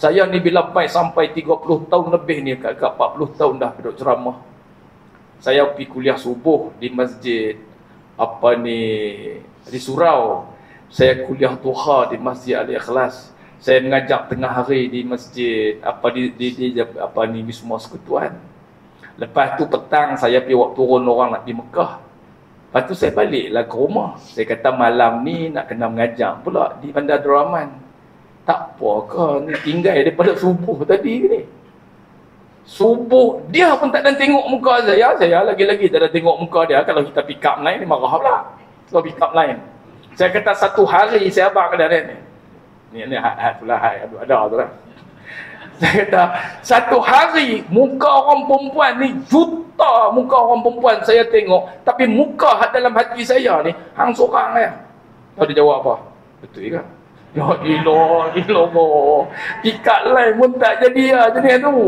Saya ni bila sampai 30 tahun lebih ni, kat 40 tahun dah duduk ceramah. Saya pergi kuliah subuh di masjid di surau. Saya kuliah duha di Masjid Al-Ikhlas. Saya mengajak tengah hari di masjid di Wisma Sekutuan. Lepas tu petang saya pergi waktu turun orang nak pergi Mekah. Lepas tu saya baliklah ke rumah. Saya kata malam ni nak kena mengajar pula di Bandar Abdul Rahman. Tak apa ke ni, tinggal daripada subuh tadi ni. Subuh dia pun tak ada tengok muka saya. Saya lagi-lagi tak ada tengok muka dia. Kalau kita pick up line ni marah pula. Kalau pick up line. Saya kata satu hari saya abang kena ni. Ni pula ada tu lah. Saya kata satu hari muka orang perempuan ni, juta muka orang perempuan saya tengok, tapi muka dalam hati saya ni hang seorang ya. Tahu dia jawab apa? Betul ke? Ya ilah pikat lain pun tak jadi lah jenis tu.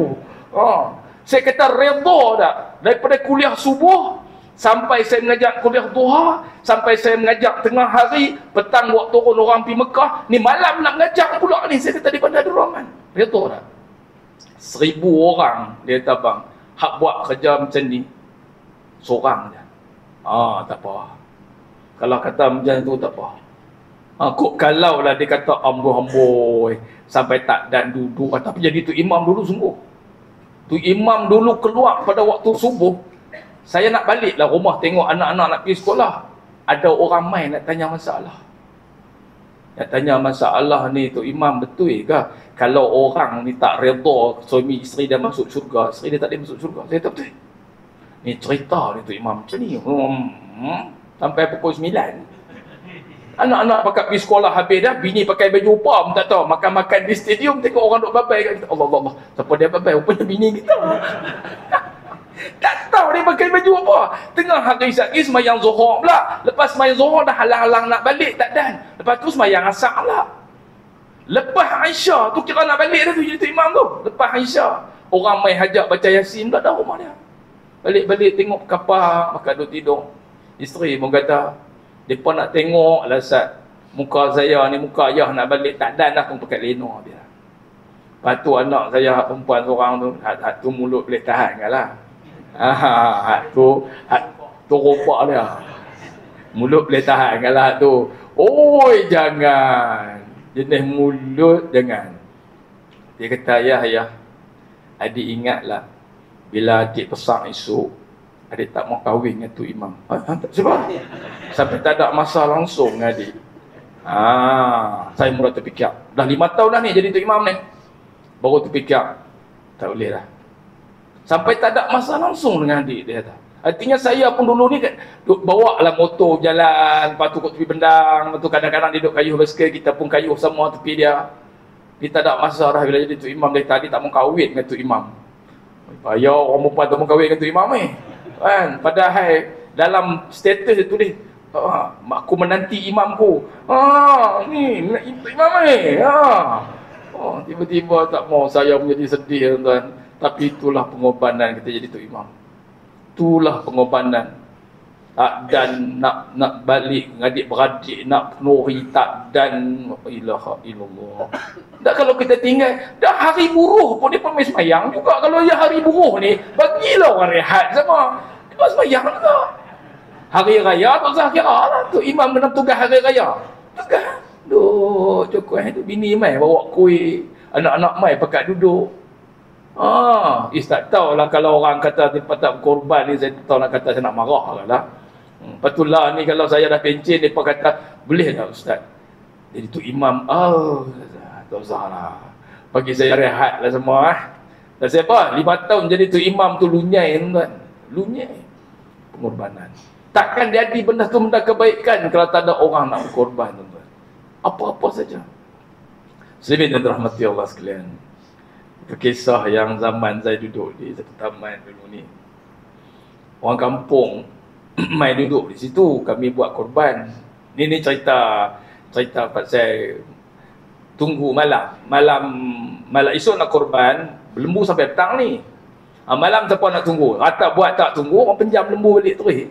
Saya kata redha tak daripada kuliah subuh sampai saya mengajak kuliah duha, sampai saya mengajak tengah hari, petang waktu turun orang pergi Mekah, ni malam nak mengajak pula ni. Saya kata di Bandar Abdul Rahman. Redha tak? 1000 orang dia kata bang, hak buat kerja macam ni seorang je. Tak apa. Kalau kata macam tu tak apa. Kalau lah dia kata amboi sampai tak dan duduk, tapi jadi tu imam dulu sungguh. Tu imam dulu keluar pada waktu subuh. Saya nak balik lah rumah tengok anak-anak nak pergi sekolah. Ada orang main nak tanya masalah. Nak tanya masalah ni tu imam betul ke? Kalau orang ni tak redha suami isteri dia masuk syurga, isteri dia tak boleh masuk syurga. Saya tak betul. Ni cerita ni tu imam macam ni. Sampai pukul 9. Anak-anak pakai pergi sekolah habis dah, bini pakai baju upam tak tahu, makan-makan di stadium tengok orang duk babai kat kita. Allah, siapa dia babai? Rupanya bini kita. Tak tahu dia pakai baju apa. Tengah hari lagi semayang Zuhur pula. Lepas semayang Zuhur dah halang-halang nak balik tak dan. Lepas tu semayang Asar pula. Lepas Aisyah tu kira nak balik dah tu jadi tu imam tu. Lepas Aisyah orang main hajat baca Yasin pula dah rumah dia. Balik-balik tengok kapal makan duduk tidur. Isteri pun kata depa nak tengok lah Ustaz, muka saya ni muka ayah nak balik tak dan dah pun pakai lena dia. Lepas tu anak saya perempuan seorang tu, hat tu mulut boleh tahan kan lah. Hat tu ropak dia. Mulut boleh tahan kan lah tu. Oi jangan. Jenis mulut jangan. Dia kata ayah, adik ingatlah bila adik besar esok adik tak mau kahwin dengan tu imam. Sebab sampai tak ada masa langsung dengan adik. Saya mula terfikir. Dah 5 tahun dah ni jadi tu imam ni. Baru terfikir. Tak boleh lah. Sampai tak ada masa langsung dengan adik dia kata. Artinya saya pun dulu ni bawa lah motor jalan, lepas tu kot tepi bendang, lepas tu kadang-kadang dia duduk kayuh basikal, kita pun kayuh sama tepi dia. Kita tak ada masa dah bila jadi tu imam. Dia tadi tak mau kahwin dengan tu imam. Payah orang perempuan tak mau kahwin dengan tu imam ni. Kan? Padahal dalam status dia tulis aku menanti imamku. Ni imam ni. Tiba-tiba tak mau, saya menjadi sedih tuan. Tapi itulah pengorbanan kita jadi tu imam. Itulah pengorbanan. Tak dan nak balik adik-beradik, nak penuhi tak dan ilaha illallah. Tak kalau kita tinggal dah hari buruh pun dia pun main semayang juga. Kalau ya hari buruh ni bagilah orang rehat sama. Dia semayang juga. Hari raya tak usah kira lah tu imam kena tugas hari raya. Tugas. Cukup tu bini mai bawa kuih, anak-anak mai pakat duduk. Tak tahulah kalau orang kata dia tak berkorban ni, saya tahu nak kata saya nak marah lah. Lepas tu lah ni kalau saya dah pencen, mereka kata boleh tak ustaz jadi tu imam? Tak usah lah, bagi saya rehat lah semua. Dan saya apa 5 tahun jadi tu imam tu lunyai tuan, lunyai pengorbanan. Takkan jadi benda tu benda kebaikan kalau tak ada orang nak berkorban tuan. Apa-apa saja. Sehingga dirahmati Allah sekalian, kisah yang zaman saya duduk di satu taman dulu ni, orang kampung main duduk di situ, kami buat korban. Ni cerita pasal tunggu malam esok nak korban, lembu sampai petang ni. Malam siapa nak tunggu? Rata buat tak tunggu, orang penjam lembu balik terus.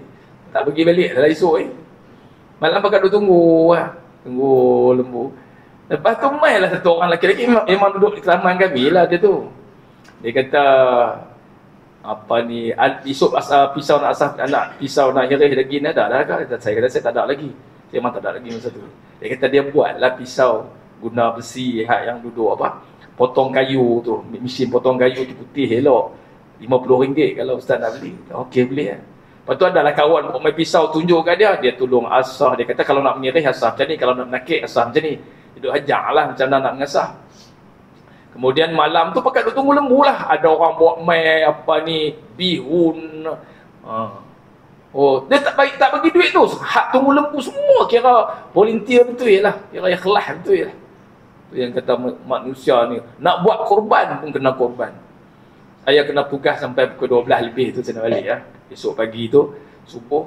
Tak pergi balik dah esok Malam pakai duk tunggu lembu. Lepas tu main lah satu orang lelaki-lelaki, memang duduk di kelaman kami lah dia tu. Dia kata, apa ni, esok pisau nak asah, anak pisau nak hirih lagi ni ada dah kan? Saya kata saya tak ada lagi. Saya memang tak ada lagi masa tu. Dia kata dia buatlah pisau guna besi yang duduk apa, potong kayu tu, mesin potong kayu tu putih elok. RM50 kalau ustaz nak beli. Okey beli lah. Lepas tu adalah kawan bawa main pisau tunjuk kat dia, dia tolong asah. Dia kata kalau nak menirih asah macam ni, kalau nak menakik asah macam ni. Dia duduk ajar lah macam mana nak mengasah. Kemudian malam tu pakat duk tunggu lembu lah. Ada orang bawa main apa ni, bihun. Oh, dia tak bagi duit tu. Hak tunggu lembu semua kira volunteer betul lah. Kira ikhlas betul lah. Tu yang kata manusia ni nak buat korban pun kena korban. Saya kena tugas sampai pukul 12 lebih tu saya nak balik lah. Esok pagi tu subuh.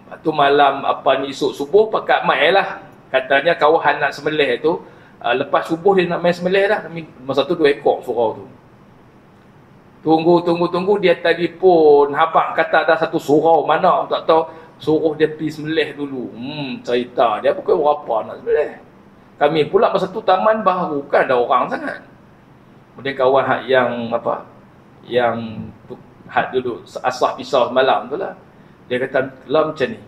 Lepas tu malam apa ni esok subuh pakat main lah. Katanya kawahan nak sembelih tu, lepas subuh dia nak main sembelih dah. Masa tu 2 ekor surau tu. Tunggu dia telefon. Habang kata ada satu surau mana tak tahu, suruh dia pergi sembelih dulu. Cerita dia pukul berapa nak sembelih. Kami pula masa tu taman baru, kan ada orang sangat. Kemudian kawan hak yang apa, yang hak duduk asah pisau semalam tu lah, dia kata lah macam ni,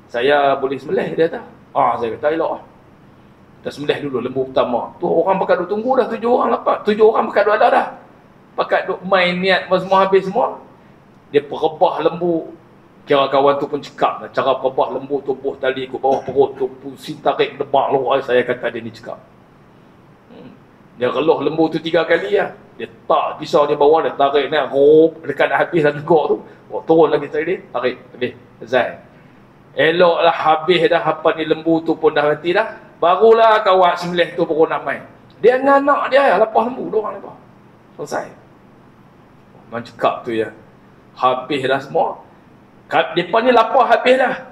saya boleh sembelih dia kata. Saya kata elok lah. Kita sembelih dulu lembu pertama. Tu orang pakat duk tunggu dah 7 orang lepas. 7 orang pakat duk ada dah. Pakat duk main niat semua habis semua. Dia perebah lembu. Kira kawan tu pun cekap lah. Cara perebah lembu tubuh tali ikut bawah perut tu, pusing tarik debak luar. Saya kata dia ni cekap. Dia reluh lembu tu 3 kali lah. Dia tak pisau dia bawa, dia tarik ni. Dekat nak habis dah tegak tu. Turun lagi tarik. Habis. Selesai. Eloklah habis dah apa ni, lembu tu pun dah mati dah. Barulah kawan sembelih tu baru nak main. Dia dengan anak dia lepas lembu, diorang lepas. Selesai. Memang cekap tu ya. Habis dah semua. Depan ni lapar habis dah.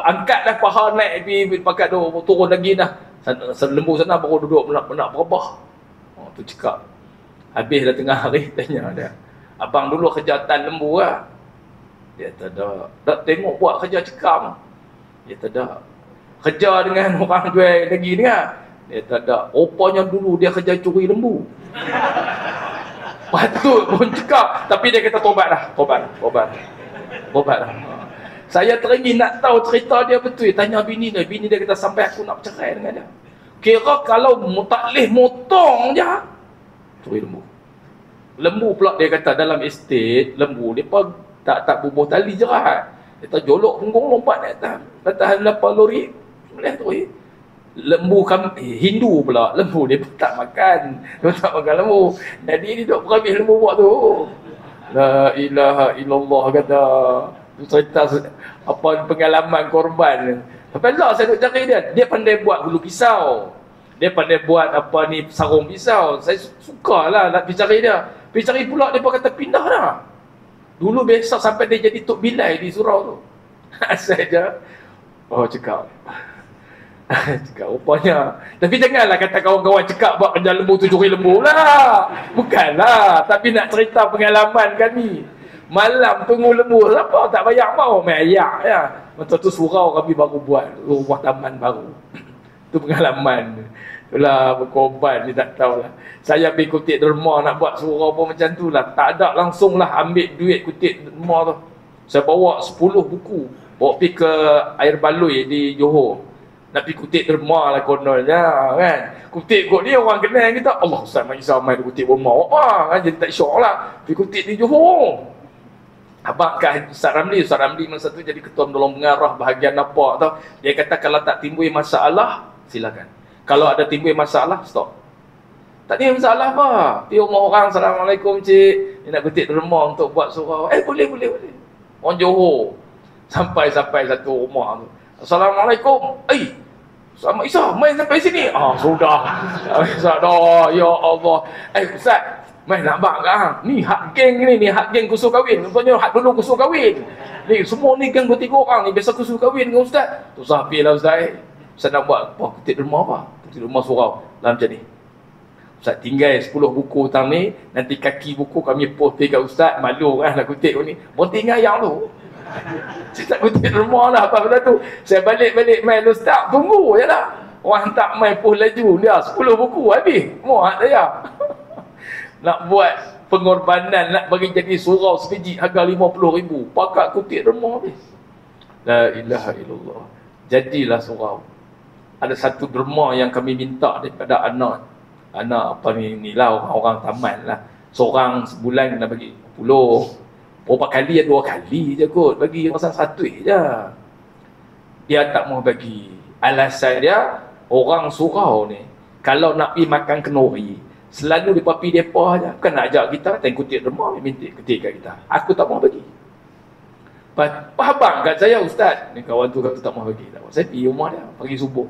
Angkat dah paha naik pergi pakat turun lagi dah. Lembu sana baru duduk nak berebah. Tu cekap. Habis dah tengah hari tanya dia. Abang dulu kerja tan lembu lah. Dia tak ada. Tak tengok buat kerja cekam. Dia tak ada. Kerja dengan orang jual lagi ni lah. Dia tak ada. Rupanya dulu dia kerja curi lembu. Patut pun cekap. Tapi dia kata tobat dah. Tobat dah. Saya teringin nak tahu cerita dia betul. Tanya bini dia. Bini dia kata sampai aku nak bercerai dengan dia. Kira kalau mutaklih motong je. Curi lembu. Lembu pula dia kata dalam estate. Lembu dia pun tak bubuh tali jerat. Dia tak jolok punggung lompat naik atas. Tahan lapar lori. Boleh tu. Lembu Hindu pula. Lembu dia pun tak makan. Dia tak makan lembu. Jadi dia duduk berhabis lembu buat tu. La ilaha illallah kata. Tu cerita apa pengalaman korban. Tapi lah saya duduk cari dia. Dia pandai buat hulu pisau. Dia pandai buat apa ni, sarung pisau. Saya sukalah nak pergi cari dia. Pergi cari pula dia pun kata pindah dah. Dulu biasa sampai dia jadi tok bilai di surau tu. Saja. Cakap. Cakap rupanya. Tapi janganlah kata kawan-kawan cakap buat kerja lembu tu curi lembu lah. Bukanlah. Tapi nak cerita pengalaman kami. Malam tunggu lembu. Apa tak bayar mau main ayak ya. Masa tu surau kami baru buat rumah taman baru. Tu pengalaman. Itulah berkorban ni tak tahulah. Saya pergi kutip derma nak buat surau pun macam tu lah. Tak ada langsung lah ambil duit kutip derma tu. Saya bawa 10 buku. Bawa pergi ke Air Baloi di Johor. Nak pergi kutip derma lah kononnya kan. Kutip kot ni orang kenal kita. Allah Ustaz Mak Isa main kutip derma apa kan. Jadi tak syok lah. Pergi kutip di Johor. Abang kat Ustaz Ramli masa tu jadi ketua menolong pengarah bahagian apa tau. Dia kata kalau tak timbul masalah, silakan. Kalau ada timbul masalah, stop. Tak ada masalah apa. Pergi rumah orang, Assalamualaikum cik. Dia nak kutip derma untuk buat surau. Boleh. Orang Johor. Sampai satu rumah tu. Assalamualaikum. Sama Isa, main sampai sini. Sudah. Ustaz dah. Ya Allah. Ustaz, main nak bang ke? Ni hak geng ni hak geng kusur kahwin. Contohnya hak dulu kusur kahwin. Ni semua ni geng 2-3 orang ni biasa kusur kahwin dengan ustaz. Tu sahapilah ustaz. Ustaz nak buat apa? Kutip derma apa? Kutip derma surau. Dalam macam ni. Ustaz tinggal 10 buku hutang ni. Nanti kaki buku kami post kat ustaz. Malu kan nak kutip ni. Berhenti dengan yang tu. Saya tak kutip derma lah apa benda tu. Saya balik main ustaz. Tunggu je lah. Orang tak main pun laju. Dia 10 buku habis. Muat saya. Nak buat pengorbanan, nak bagi jadi surau sebiji harga 50,000. Pakat kutip derma habis. La ilaha illallah. Jadilah surau. Ada satu derma yang kami minta daripada anak apa ni lah, orang-orang taman lah. Seorang sebulan kena bagi 10. Berapa kali ya, 2 kali je kot. Bagi masa satu je. Dia tak mau bagi. Alasan dia, orang surau ni, kalau nak pergi makan kenori, selalu dia pergi depa je. Bukan nak ajak kita, tengok kutip derma, minta ketik kat kita. Aku tak mau bagi. Faham kat saya, Ustaz. Ni kawan tu kata tak mau bagi. Saya pergi rumah dia, pagi subuh.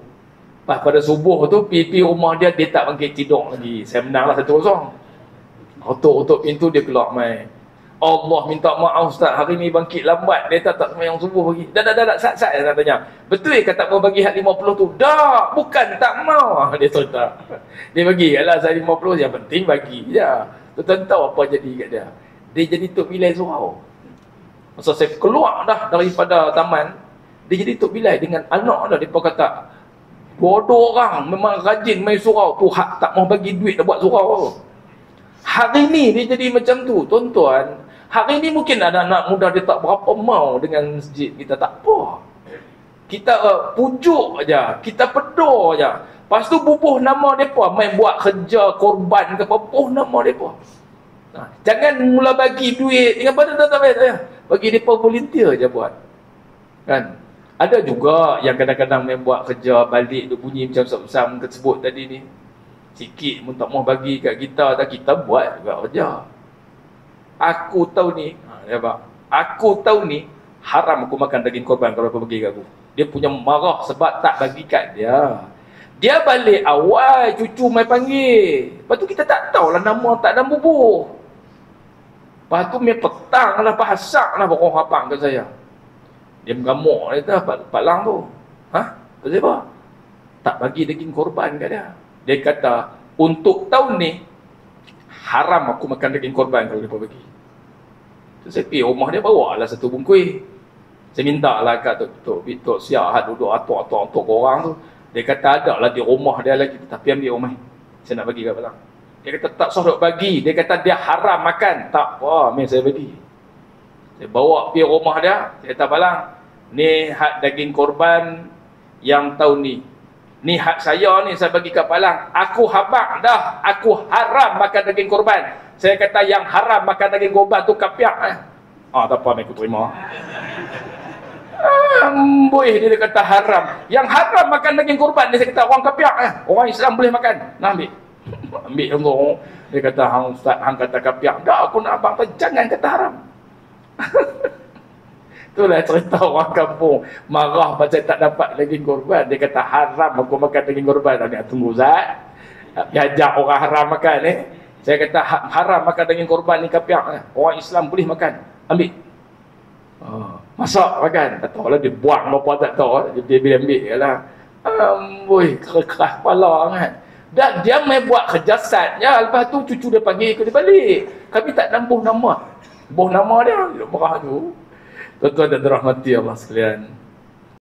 Pada subuh tu, pergi rumah dia, dia tak bangkit tidur lagi. Saya menanglah 1-0. Otok-otok pintu, dia keluar main. Allah minta maaf Ustaz, hari ni bangkit lambat. Dia tak semayang subuh lagi. Dah, sat saya nak tanya. Betul ke tak mau bagi hak 50 tu? Dah, bukan tak mau. Dia cerita. Dia bagi lah saya 50, yang penting bagi je. Tuan tahu apa jadi kat dia. Dia jadi tok bilai surau. Masa saya keluar dah daripada taman, dia jadi tok bilai dengan anak dia. Dia kata, bodoh orang memang rajin main surau tu, hak tak mau bagi duit dah buat surau. Hari ni dia jadi macam tu, tuan-tuan. Hari ni mungkin ada anak muda dia tak berapa mau dengan masjid. Kita tak apa. Kita pujuk aja, kita pedor aja. Lepas tu bubuh nama depa, main buat kerja korban ke apa, bubuh nama depa. Jangan mula bagi duit. Ingat pada tak payah. Bagi depa volunteer je buat. Kan? Ada juga yang kadang-kadang main buat kerja balik duk bunyi macam Sam tersebut tadi ni. Sikit pun tak mau bagi kat kita, tak kita buat juga kerja. Aku tahu ni, aku tahu ni haram aku makan daging korban kalau aku bagi kat aku. Dia punya marah sebab tak bagi kat dia. Dia balik awal, cucu mai panggil. Lepas tu kita tak tahulah nama tak ada bubuh. Lepas tu mai petang lah, pasak lah orang hapang kat saya. Dia mengamuk dia Pak Lang tu. Pasal apa? Tak bagi daging korban kat dia. Dia kata, untuk tahun ni, haram aku makan daging korban kalau dia bagi. So, saya pergi rumah dia, bawa lah satu bungkus. Saya minta lah kat Tok Siap duduk atuk-atuk orang tu. Dia kata, ada lah di rumah dia lagi. Tapi ambil rumah. Saya nak bagi kat Balang. Dia kata, tak sah bagi. Dia kata, dia haram makan. Tak apa, saya bagi. Saya bawa pergi rumah dia. Saya kata, Balang, ni hak daging korban yang tahun ni. Ni hak saya ni, saya bagi kat Balang. Aku habak dah. Aku haram makan daging korban. Saya kata yang haram makan daging korban tu kapiak. Tak apa, aku terima. Amboi, dia kata haram. Yang haram makan daging korban ni, saya kata orang kapiak. Orang Islam boleh makan. Nah, ambil. Ambil dulu. Dia kata, hang Ustaz, hang kata kapiak. Dah, aku nak abang, jangan kata haram. Itulah cerita orang kampung marah pasal tak dapat daging korban. Dia kata haram aku makan daging korban. Dia tunggu Zat, ajak orang haram makan Saya kata haram makan daging korban ni kapiak. Orang Islam boleh makan. Ambil. Masak makan. Tak tahu lah dia buang apa tak tahu. Dia ambil lah. Amboi, keras kepala kan. Dan dia main buat kerja satnya. Lepas tu cucu dia panggil dia balik. Kami tak nambuh nama. Buh nama dia marah tu. Tuan-tuan dan rahmati Allah sekalian.